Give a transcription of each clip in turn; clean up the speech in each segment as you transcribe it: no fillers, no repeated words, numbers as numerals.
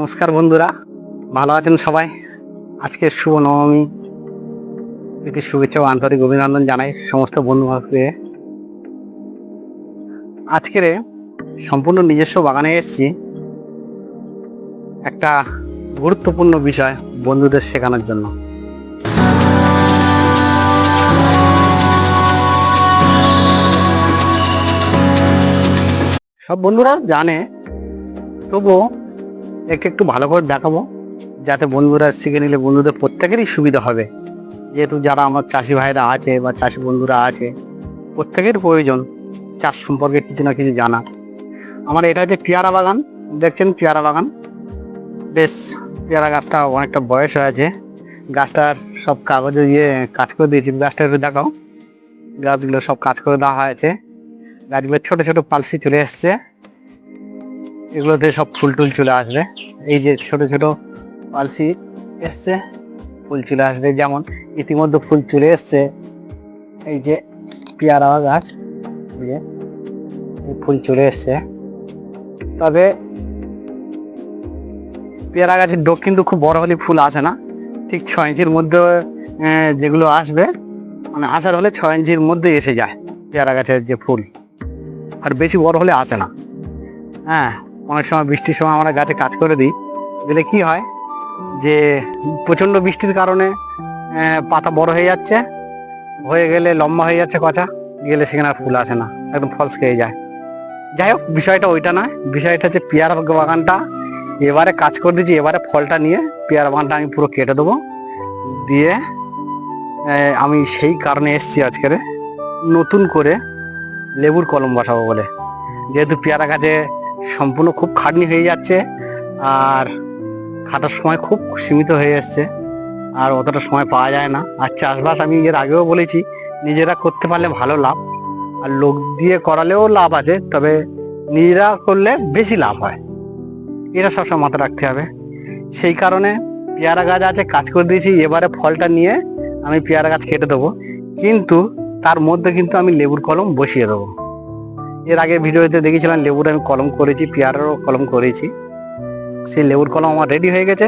নমস্কার বন্ধুরা, ভালো আছেন সবাই। আজকে শুভ নবমী, প্রীতি শুভেচ্ছা ও আন্তরিক অভিনন্দন জানাই সমস্ত বন্ধুবান্ধবকে। আজকের সম্পূর্ণ নিজস্ব বাগানে এসেছি একটা গুরুত্বপূর্ণ বিষয় বন্ধুদের শেখানোর জন্য। সব বন্ধুরা জানে, তবুও একটু ভালো করে দেখাবো, যাতে বন্ধুরা শিখে নিলে বন্ধুদের প্রত্যেকেরই সুবিধা হবে। যেহেতু যারা আমার চাষি ভাইরা আছে বা চাষি বন্ধুরা আছে, প্রত্যেকের প্রয়োজন চাষ সম্পর্কে কিছু না কিছু জানা। আমার এটা হচ্ছে পেয়ারা বাগান, দেখছেন পেয়ারা বাগান। বেশ, পেয়ারা গাছটা অনেকটা বয়স হয়েছে। গাছটার সব কাগজে দিয়ে কাজ করে দিয়েছি। গাছটা একটু দেখাও, গাছগুলো সব কাজ করে দেওয়া হয়েছে। গাছগুলো ছোট ছোট পালসি চলে এসছে, এগুলোতে সব ফুল টুল চলে আসবে। এই যে ছোট ছোট পালসি এসছে, ফুল চলে আসবে। যেমন ইতিমধ্যে ফুল চলে এসছে, এই যে পেয়ারা গাছ, এই যে ফুল চলে এসছে। তবে পেয়ারা গাছের ডোক কিন্তু খুব বড় হলে ফুল আসে না, ঠিক 6 ইঞ্চির মধ্যে যেগুলো আসবে, মানে আসার হলে 6 ইঞ্চির মধ্যে এসে যায় পেয়ারা গাছের যে ফুল, আর বেশি বড় হলে আসে না। হ্যাঁ, অনেক সময় বৃষ্টির সময় আমরা গাছে কাজ করে দিই, দিলে কি হয় যে প্রচণ্ড বৃষ্টির কারণে পাতা বড় হয়ে যাচ্ছে, হয়ে গেলে লম্বা হয়ে যাচ্ছে, কচা গেলে সেখানে আর ফুল আসে না, একদম ফলস খেয়ে যায়। যাই হোক, বিষয়টা ওইটা নয়, বিষয়টা হচ্ছে পেয়ারা বাগানটা এবারে কাজ করে দিয়েছি। এবারে ফলটা নিয়ে পেয়ারা বাগানটা আমি পুরো কেটে দেবো, দিয়ে আমি সেই কারণে এসেছি আজকের নতুন করে লেবুর কলম বসাবো বলে। যেহেতু পেয়ারা গাছে সম্পূর্ণ খুব খাটনি হয়ে যাচ্ছে, আর খাটার সময় খুব সীমিত হয়ে যাচ্ছে, আর অতটা সময় পাওয়া যায় না। আর চাষবাস আমি এর আগেও বলেছি, নিজেরা করতে পারলে ভালো লাভ, আর লোক দিয়ে করালেও লাভ আছে, তবে নিজেরা করলে বেশি লাভ হয়, এটা সবসময় মাথায় রাখতে হবে। সেই কারণে পেয়ারা গাছ আছে, কাজ করে দিয়েছি। এবারে ফলটা নিয়ে আমি পেয়ারা গাছ কেটে দেবো, কিন্তু তার মধ্যে কিন্তু আমি লেবুর কলম বসিয়ে দেবো। এর আগে ভিডিওতে দেখেছিলাম লেবুর আমি কলম করেছি, পেয়ারারও কলম করেছি। সেই লেবুর কলম আমার রেডি হয়ে গেছে।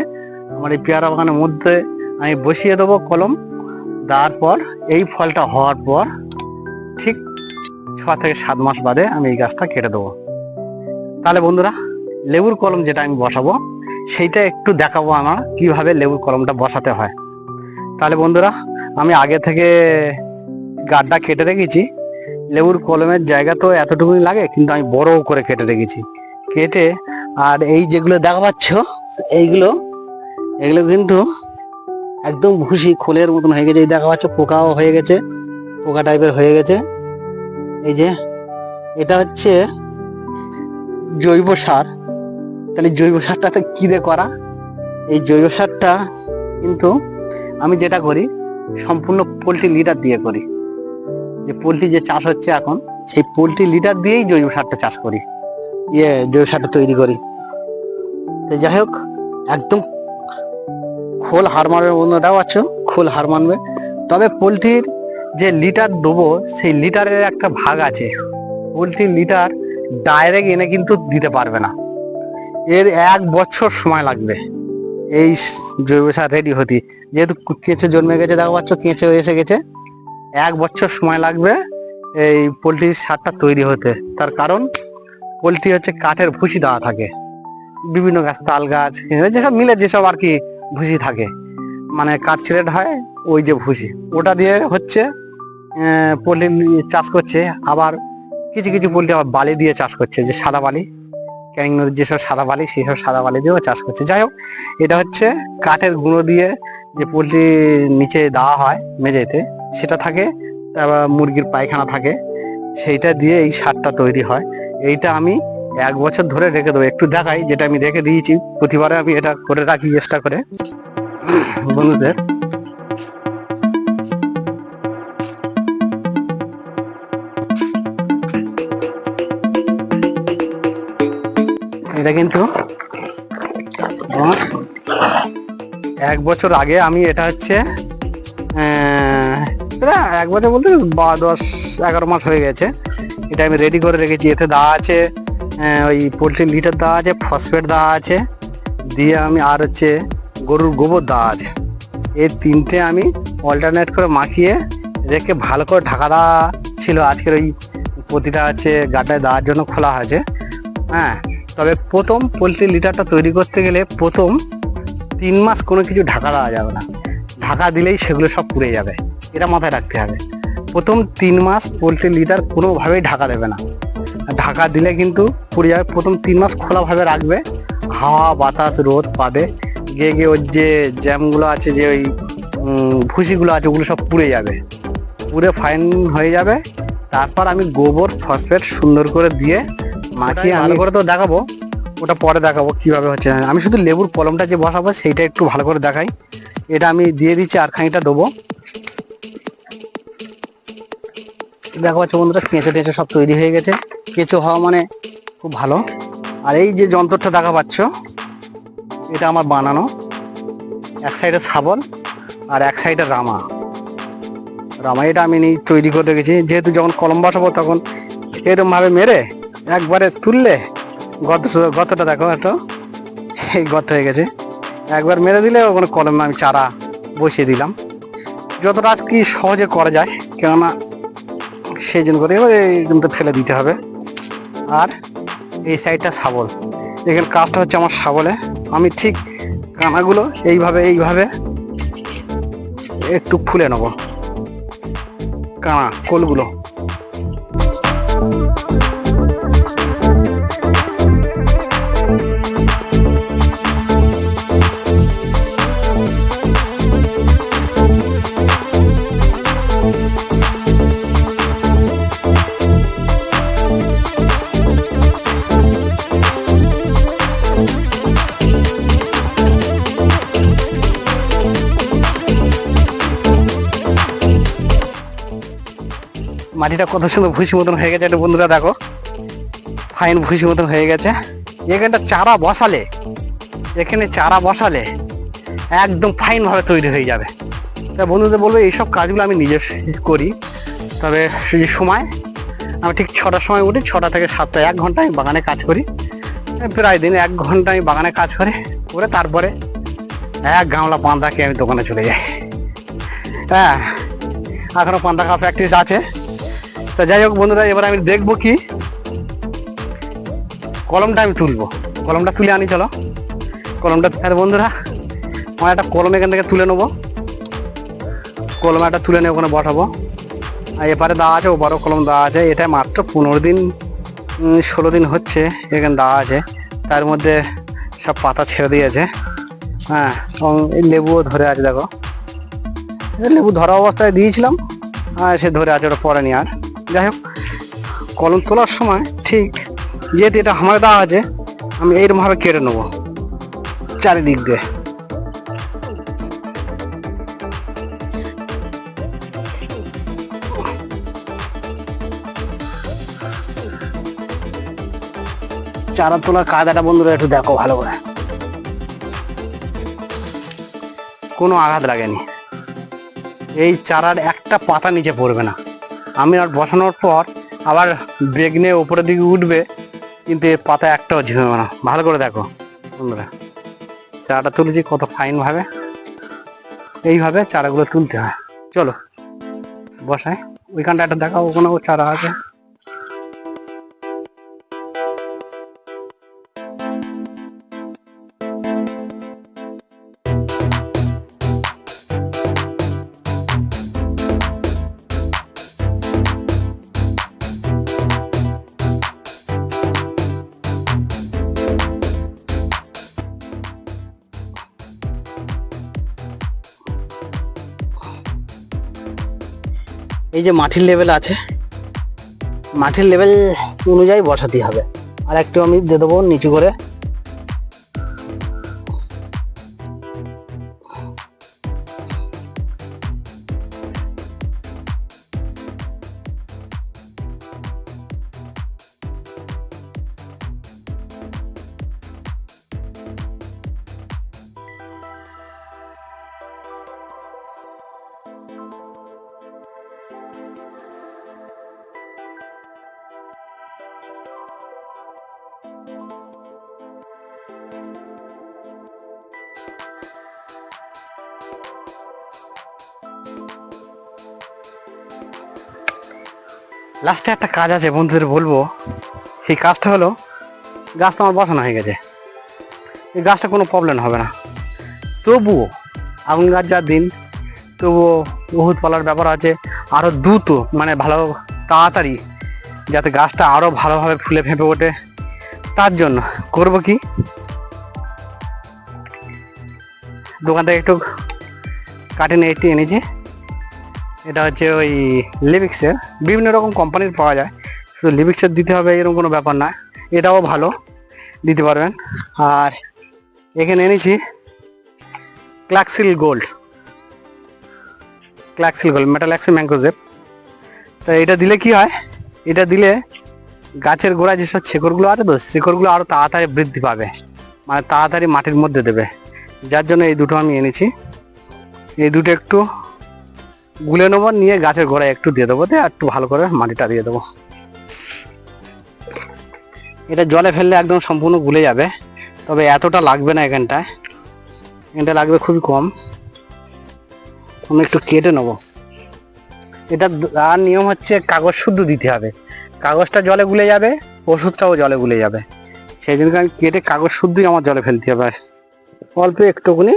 আমার এই পেয়ারা বাগানের মধ্যে আমি বসিয়ে দেবো কলম। দেওয়ার পর এই ফলটা হওয়ার পর ঠিক 6 থেকে 7 মাস বাদে আমি এই গাছটা কেটে দেবো। তাহলে বন্ধুরা, লেবুর কলম যেটা আমি বসাবো সেইটা একটু দেখাবো আমার কিভাবে লেবুর কলমটা বসাতে হয়। তাহলে বন্ধুরা, আমি আগে থেকে গাড্ডা কেটে রেখেছি। লেবুর কলমের জায়গা তো এতটুকুই লাগে, কিন্তু আমি বড় করে কেটে রেখেছি। কেটে আর এই যেগুলো দেখা পাচ্ছ, এইগুলো এগুলো কিন্তু একদম ভুসি খোলের মতন হয়ে গেছে। এই দেখা পাচ্ছ পোকাও হয়ে গেছে, পোকা টাইপের হয়ে গেছে। এই যে এটা হচ্ছে জৈব সার। তাহলে জৈব সারটাতে কি দিয়ে করা? এই জৈব সারটা কিন্তু আমি যেটা করি সম্পূর্ণ পোলট্রি লিটার দিয়ে করি। যে পোলট্রি যে চাষ হচ্ছে এখন, সেই পোলট্রি লিটার দিয়েই জৈব সারটা চাষ করি, জৈব সারটা তৈরি করি। তো যাই হোক, একদম খোল হার মারবে বন্ধুটাও আছো, খোল হার মানবে। তবে পোলট্রির যে লিটার দেবো, সেই লিটারের একটা ভাগ আছে। পোলট্রির লিটার ডাইরেক্ট এনে কিন্তু দিতে পারবে না, এর 1 বছর সময় লাগবে এই জৈব সার রেডি হতে। যেহেতু কেঁচো জন্মে গেছে, দেখো পাচ্ছ কেঁচো এসে গেছে, 1 বছর সময় লাগবে এই পোলট্রির সারটা তৈরি হতে। তার কারণ পোলট্রি হচ্ছে কাঠের ভুসি দেওয়া থাকে, বিভিন্ন গাছ, তাল গাছ, যেসব মিলে যেসব আর কি ভুসি থাকে, মানে কাঠ ছিলেট হয়, ওই যে ভুসি, ওটা দিয়ে হচ্ছে পোলট্রি চাষ করছে। আবার কিছু কিছু পোলট্রি আবার বালি দিয়ে চাষ করছে, যে সাদা বালি, ক্যানিং নদীর যেসব সাদা বালি, সেসব সাদা বালি দিয়েও চাষ করছে। যাই হোক, এটা হচ্ছে কাঠের গুঁড়ো দিয়ে যে পোলট্রি নিচে দেওয়া হয় মেঝেতে, সেটা থাকে। তারপর মুরগির পায়খানা থাকে, সেইটা দিয়ে এই সারটা তৈরি হয়। এইটা আমি 1 বছর ধরে রেখে দেবো। একটু দেখাই, যেটা আমি রেখে দিয়েছি, প্রতিবারে আমি এটা করে রাখি চেষ্টা করে বন্ধুদের। এটা কিন্তু 1 বছর আগে আমি, এটা হচ্ছে 1 বছর বলতে 10-11 মাস হয়ে গেছে, এটা আমি রেডি করে রেখেছি। এতে দেওয়া আছে ওই পোলট্রি লিটার দেওয়া আছে, ফসফেট দেওয়া আছে, দিয়ে আমি আর হচ্ছে গরুর গোবর দেওয়া আছে, এই তিনটে আমি অল্টারনেট করে মাখিয়ে রেখে ভালো করে ঢাকা দেওয়া ছিল। আজকের ওই প্রতিটা হচ্ছে গাড্ডায় দেওয়ার জন্য খোলা হয়েছে। হ্যাঁ, তবে প্রথম পোলট্রি লিটারটা তৈরি করতে গেলে প্রথম 3 মাস কোনো কিছু ঢাকা দেওয়া যাবে না, ঢাকা দিলেই সেগুলো সব পুড়ে যাবে, এটা মাথায় রাখতে হবে। প্রথম 3 মাস পোলট্রি লিটার কোনোভাবেই ঢাকা দেবে না, ঢাকা দিলে কিন্তু পুড়ে যাবে। প্রথম 3 মাস খোলাভাবে রাখবে, হাওয়া বাতাস রোদ পাবে, গিয়ে গিয়ে ওর যে জ্যামগুলো আছে, যে ওই ভুসিগুলো আছে, ওগুলো সব পুড়ে যাবে, পুড়ে ফাইন হয়ে যাবে। তারপর আমি গোবর ফসফেট সুন্দর করে দিয়ে মাখিয়ে ভালো করে তো দেখাবো, ওটা পরে দেখাবো কিভাবে হচ্ছে। আমি শুধু লেবুর কলমটা যে বসাবো সেইটা একটু ভালো করে দেখাই। এটা আমি দিয়ে দিচ্ছি, আর খানিকটা দেবো। দেখা পাচ্ছ বন্ধুরা, কেঁচো টেঁচো সব তৈরি হয়ে গেছে। কেঁচো হওয়া মানে খুব ভালো। আর এই যে যন্ত্রটা দেখা পাচ্ছ, এটা আমার বানানো, এক সাইডে শাবল আর এক সাইডে রামা। এটা আমি তৈরি করে রেখেছি, যেহেতু যখন কলম বসাবো তখন এরকম ভাবে মেরে একবারে তুললে গতটা দেখো একটু, এই গত হয়ে গেছে, একবার মেরে দিলে ওখানে কলমে আমি চারা বসিয়ে দিলাম। যতটা আজ কি সহজে করা যায়, কেননা সেই জন্য করে এবার কিন্তু ফেলে দিতে হবে। আর এই সাইডটা শাবল, এখানে কাজটা হচ্ছে আমার শাবলে। আমি ঠিক কানাগুলো এইভাবে একটু খুলে নেবো, কানা কোলগুলো। মাটিটা কত সুন্দর ভুসি মতন হয়ে গেছে, একটা বন্ধুরা দেখো, ফাইন ভুসি মতন হয়ে গেছে। এখানটা চারা বসালে একদম ফাইন ভাবে তৈরি হয়ে যাবে। তা বন্ধুদের বলবো, এইসব কাজগুলো আমি নিজে করি। তবে সেই সময় আমি ঠিক 6টার সময় উঠি, 6টা থেকে 7টা, 1 ঘন্টা আমি বাগানে কাজ করি। প্রায় দিন 1 ঘন্টা আমি বাগানে কাজ করে তারপরে 1 গামলা পান্তা খেয়ে আমি দোকানে চলে যাই। হ্যাঁ, এখনো পান্তা খাওয়া প্র্যাকটিস আছে। তা যাই হোক বন্ধুরা, এবার আমি দেখবো কি কলমটা আমি তুলবো, কলমটা তুলে আনি, চলো কলমটা। আর বন্ধুরা, আমার একটা কলম এখান থেকে তুলে নেবো, কলম একটা তুলে নিয়ে ওখানে বসাবো। আর এপারে দেওয়া আছে, ওপারেও কলম দেওয়া আছে। এটা মাত্র 15 দিন 16 দিন হচ্ছে এখানে দেওয়া আছে, তার মধ্যে সব পাতা ছেড়ে দিয়েছে। হ্যাঁ, এবং এই লেবুও ধরে আছে, দেখো লেবু ধরা অবস্থায় দিয়েছিলাম, সে ধরে আছে, ওটা পরে নি আর। যাই হোক, কলম তোলার সময় ঠিক যেহেতু এটা আমার দেওয়া আছে, আমি এইরকমভাবে কেটে নেবো চারিদিক দিয়ে। চারা তোলার কায়দাটা বন্ধুরা একটু দেখো ভালো করে, কোনো আঘাত লাগেনি, এই চারার একটা পাতা নিচে পড়বে না। আমি আর বসানোর পর আবার ব্রেক নিয়ে উপরের দিকে উঠবে, কিন্তু এই পাতা একটাও ঝিমবে না। ভালো করে দেখো বন্ধুরা, চারাটা তুলেছি কত ফাইন ভাবে, এইভাবে চারাগুলো তুলতে হয়। চলো বসাই, ওইখানটা একটা দেখাও, ওখানেও চারা আছে। এই যে মাটির লেভেল আছে, মাটির লেভেল অনুযায়ী বসাতে হবে। আর একটু আমি দিয়ে দেবো নিচু করে। লাস্টে একটা কাজ আছে বন্ধুদের বলবো, সেই কাজটা হলো গাছটা আমার বসানো হয়ে গেছে, এই গাছটা কোনো প্রবলেম হবে না। তবুও এখনকার যা দিন, তবুও ওষুধ পালার ব্যাপার আছে, আরও দ্রুত মানে ভালো তাড়াতাড়ি যাতে গাছটা আরও ভালোভাবে ফুলে ফেঁপে ওঠে, তার জন্য করব কি, দোকান থেকে একটু কাটিং এইটি এনেছি। এটা হচ্ছে ওই লিভিক্সের, বিভিন্ন রকম কোম্পানির পাওয়া যায়, শুধু লিভিক্সের দিতে হবে এরকম কোনো ব্যাপার না, এটাও ভালো দিতে পারবেন। আর এখানে এনেছি ক্লাক্সিল গোল্ড, মেটালাক্সি ম্যাঙ্গোজেব। তো এটা দিলে কি হয়, এটা দিলে গাছের গোড়ায় যেসব শেকড়গুলো আছে তো, শেকড়গুলো আরও তাড়াতাড়ি বৃদ্ধি পাবে, মানে তাড়াতাড়ি মাটির মধ্যে দেবে। যার জন্য এই দুটো আমি এনেছি, এই দুটো একটু গুলে নেবো, নিয়ে গাছের গোড়ায় একটু দিয়ে দেবো, দিয়ে একটু ভালো করে মাটিটা দিয়ে দেবো। এটা জলে ফেললে একদম সম্পূর্ণ গুলে যাবে, তবে এতটা লাগবে না এখানটায়, এটা লাগবে খুবই কম। আমি একটু কেটে নেবো। এটা আর নিয়ম হচ্ছে কাগজ শুদ্ধ দিতে হবে, কাগজটা জলে গুলে যাবে, ওষুধটাও জলে গুলে যাবে, সেই জন্য আমি কেটে কাগজ শুদ্ধই আমার জলে ফেলতে হবে অল্প একটুখানি।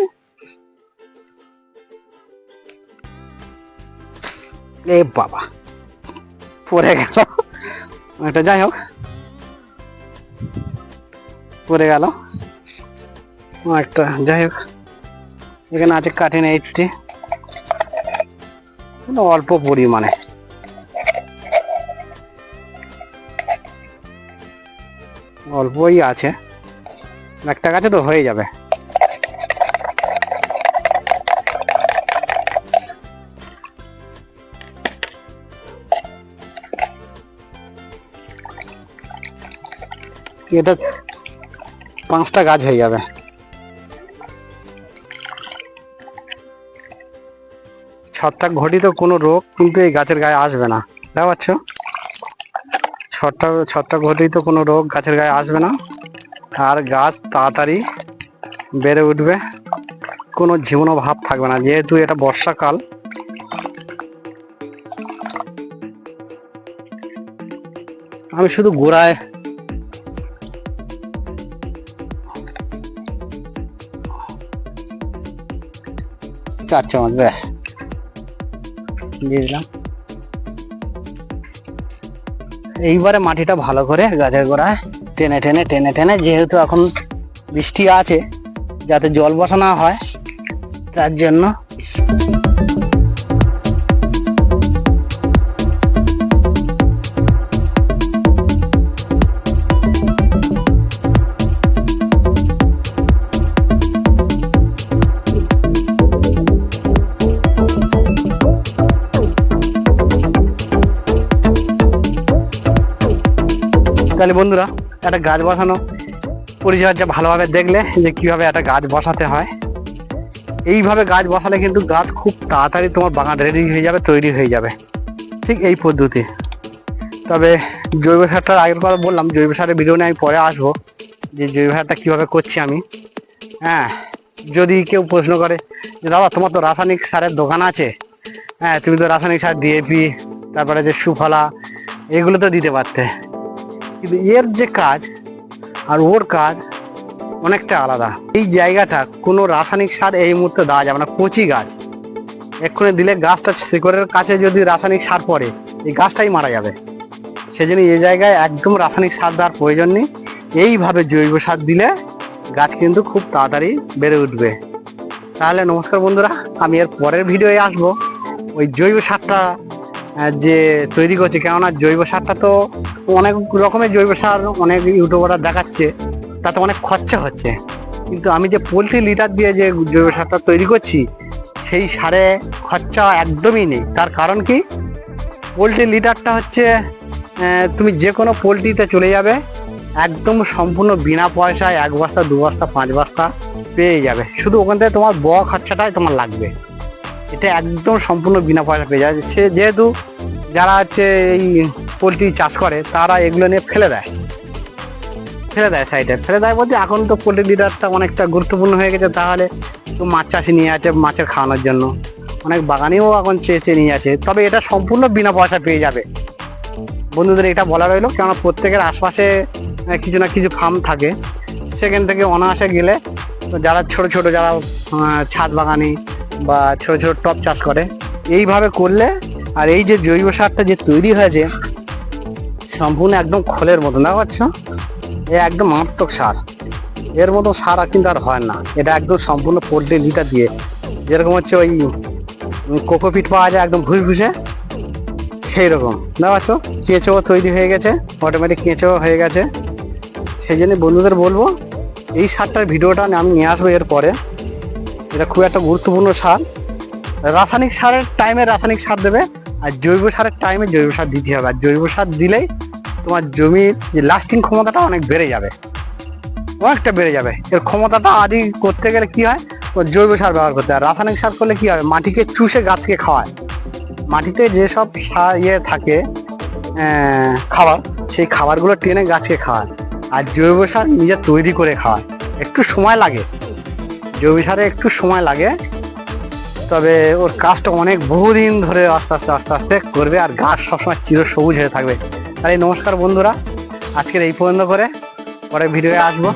এ বাবা পড়ে গেল, এটা যাই হোক পড়ে গেল একটা, যাই হোক এখানে আছে কাটিং এইটটি, অল্প পরিমাণে, অল্পই আছে, একটা গাছে তো হয়ে যাবে। এটা 5টা গাছ হয়ে যাবে। ছত্রাক ঘটিত কোনো রোগ কিন্তু এই গাছের গায়ে আসবে না, বুঝতে পারছো? ছত্রাক ঘটিত কোনো রোগ গাছের গায়ে আসবে না, আর গাছ তাড়াতাড়ি বেড়ে উঠবে, কোনো জীবনও ভাব থাকবে না। যেহেতু এটা বর্ষাকাল, আমি শুধু গোড়ায় চার চামচ ব্যাস দিয়ে দিলাম। এইবারে মাটিটা ভালো করে গাছের গোড়ায় টেনে টেনে টেনে টেনে, যেহেতু এখন বৃষ্টি আছে, যাতে জল বসা না হয় তার জন্য তাহলে বন্ধুরা, একটা গাছ বসানো পরিচর্যা ভালোভাবে দেখলে যে কিভাবে একটা গাছ বসাতে হয়, এইভাবে গাছ বসালে কিন্তু গাছ খুব তাড়াতাড়ি তোমার বাগান রেডি হয়ে যাবে, তৈরি হয়ে যাবে, ঠিক এই পদ্ধতি। তবে জৈব সারটা আগের কথা বললাম, জৈব সারের ভিডিও নিয়ে আমি পরে আসবো, যে জৈব সারটা কীভাবে করছি আমি। হ্যাঁ, যদি কেউ প্রশ্ন করে যে দাদা তোমার তো রাসায়নিক সারের দোকান আছে, হ্যাঁ তুমি তো রাসায়নিক সার ডিএপি, তারপরে যে সুফলা, এগুলো তো দিতে পারতে, কিন্তু এর যে কাজ আর ওর কাজ অনেকটা আলাদা। এই জায়গাটা কোনো রাসায়নিক সার এই মুহূর্তে দেওয়া যাবে না, কচি গাছ, এক্ষুনি দিলে গাছটা শিকড়ের কাছে যদি রাসায়নিক সার পড়ে এই গাছটাই মারা যাবে। সেজন্য এই জায়গায় একদম রাসায়নিক সার দেওয়ার প্রয়োজন নেই, এইভাবে জৈব সার দিলে গাছ কিন্তু খুব তাড়াতাড়ি বেড়ে উঠবে। তাহলে নমস্কার বন্ধুরা, আমি এর পরের ভিডিওয়ে আসবো ওই জৈব সারটা যে তৈরি করছে, কেননা জৈব সারটা তো অনেক রকমের জৈব সার অনেক ইউটিউবাররা দেখাচ্ছে, তাতে অনেক খরচা হচ্ছে, কিন্তু আমি যে পোলট্রি লিটার দিয়ে যে জৈব সারটা তৈরি করছি সেই সারে খরচা একদমই নেই। তার কারণ কি, পোলট্রি লিটারটা হচ্ছে তুমি যে কোনো পোলট্রিতে চলে যাবে, একদম সম্পূর্ণ বিনা পয়সায় 1 বস্তা 2 বস্তা 5 বস্তা পেয়ে যাবে, শুধু ওখান থেকে তোমার বড় খরচাটাই তোমার লাগবে, এটা একদম সম্পূর্ণ বিনা পয়সা পেয়ে যায়। সে যেহেতু যারা হচ্ছে এই পোলট্রি চাষ করে তারা এগুলো নিয়ে ফেলে দেয় সাইডে, ফেলে দেয় বলতে এখন তো পোলট্রি লিটারটা অনেকটা গুরুত্বপূর্ণ হয়ে গেছে। তাহলে তো মাছ চাষি নিয়ে আছে মাছের খাওয়ানোর জন্য, অনেক বাগানেও এখন চেয়ে নিয়ে আছে, তবে এটা সম্পূর্ণ বিনা পয়সা পেয়ে যাবে। বন্ধুদের এটা বলা রইলো, কেননা প্রত্যেকের আশপাশে কিছু না কিছু ফার্ম থাকে, সেখান থেকে অনায়াসে গেলে যারা ছোট ছোট যারা ছাদ বাগানি বা ছোট ছোট টব চাষ করে, এইভাবে করলে আর এই যে জৈব সারটা যে তৈরি হয়েছে সম্পূর্ণ একদম খোলের মতো, দেখতে পাচ্ছ, এ একদম মারাত্মক সার। এর মতো সার কিন্তু আর হয় না। এটা একদম সম্পূর্ণ পোল্ট্রি লিটার দিয়ে, যেরকম হচ্ছে ওই কোকোপিট পাওয়া যায় একদম ভুসভুসে, সেই রকম। দেখতে পাচ্ছ কেঁচো তৈরি হয়ে গেছে, অটোমেটিক কেঁচো হয়ে গেছে। সেই জন্য বন্ধুদের বলবো এই সারটার ভিডিওটা আমি নিয়ে আসবো এরপরে। এটা খুব একটা গুরুত্বপূর্ণ সার। রাসায়নিক সারের টাইমে রাসায়নিক সার দেবে, আর জৈব সারের টাইমে জৈব সার দিতে হবে। আর জৈব সার দিলেই তোমার জমির যে লাস্টিং ক্ষমতাটা অনেক বেড়ে যাবে, অনেকটা বেড়ে যাবে। এর ক্ষমতাটা আদি করতে গেলে কি হয়, জৈব সার ব্যবহার করতে হয়। রাসায়নিক সার করলে কি হয়, মাটিকে চুষে গাছকে খাওয়ায়। মাটিতে যেসব সার থাকে খাবার, সেই খাবারগুলো টেনে গাছকে খাওয়ায়। আর জৈব সার নিজে তৈরি করে খাওয়ায়। একটু সময় লাগে, জৈব সারে একটু সময় লাগে, তবে ওর কাজটা অনেক বহুদিন ধরে আস্তে আস্তে আস্তে আস্তে করবে, আর গাছ সবসময় চির সবুজ হয়ে থাকবে। তাই নমস্কার বন্ধুরা, আজকের এই পর্যন্ত করে, পরে ভিডিওয়ে আসবো।